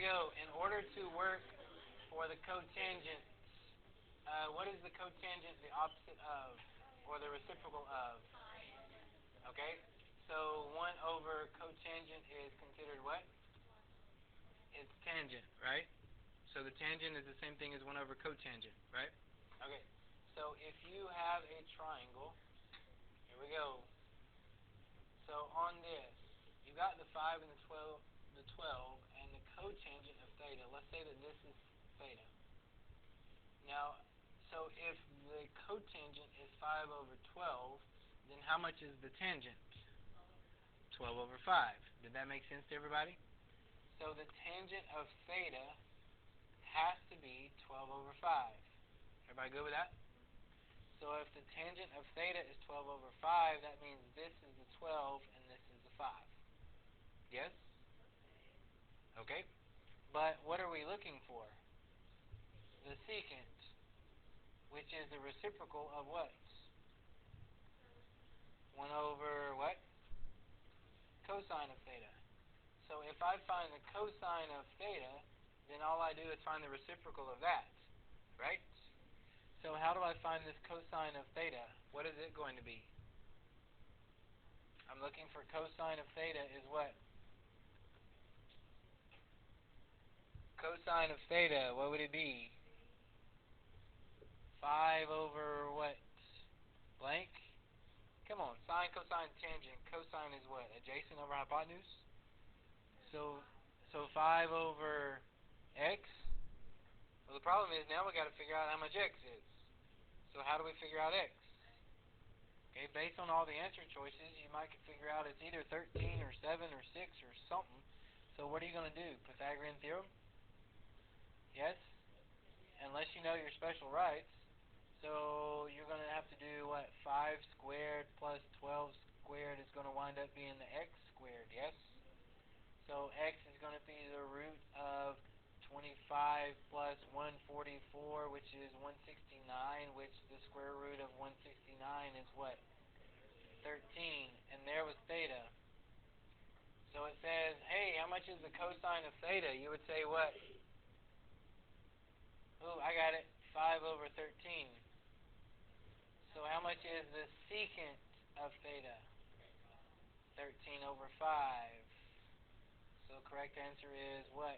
we go. In order to work for the cotangent, what is the cotangent the opposite of, or the reciprocal of? Okay, so 1 over cotangent is considered what? It's tangent, right? So the tangent is the same thing as 1 over cotangent, right? Okay, so if you have a triangle, here we go. So on this, you got the 5 and the 12, and the cotangent of theta. Let's say that this is theta. Now, so if the cotangent is 5 over 12, then how much is the tangent? 12 over 5. Did that make sense to everybody? So the tangent of theta has to be 12 over 5. Everybody good with that? So if the tangent of theta is 12 over 5, that means this is the 12 and this is the 5. Yes? Okay. But what are we looking for? The secant, which is the reciprocal of what? 1 over what? Cosine of theta. So if I find the cosine of theta, then all I do is find the reciprocal of that, right? So how do I find this cosine of theta? What is it going to be? I'm looking for cosine of theta is what? Cosine of theta, what would it be? 5 over what? Blank? Come on, sine, cosine, tangent. Cosine is what? Adjacent over hypotenuse? So 5 over x? Well, the problem is now we got to figure out how much x is. So how do we figure out x? Okay, based on all the answer choices, you might figure out it's either 13 or 7 or 6 or something. So what are you going to do? Pythagorean theorem? Yes? Unless you know your special rights. So you're going to have to do what? 5 squared plus 12 squared is going to wind up being the x squared, yes? So x is going to be the root of 25 plus 144, which is 169, which the square root of 169 is what? 13. And there was theta. So it says, hey, how much is the cosine of theta? You would say what? Ooh, I got it. 5 over 13. So how much is the secant of theta? 13 over 5. So the correct answer is what?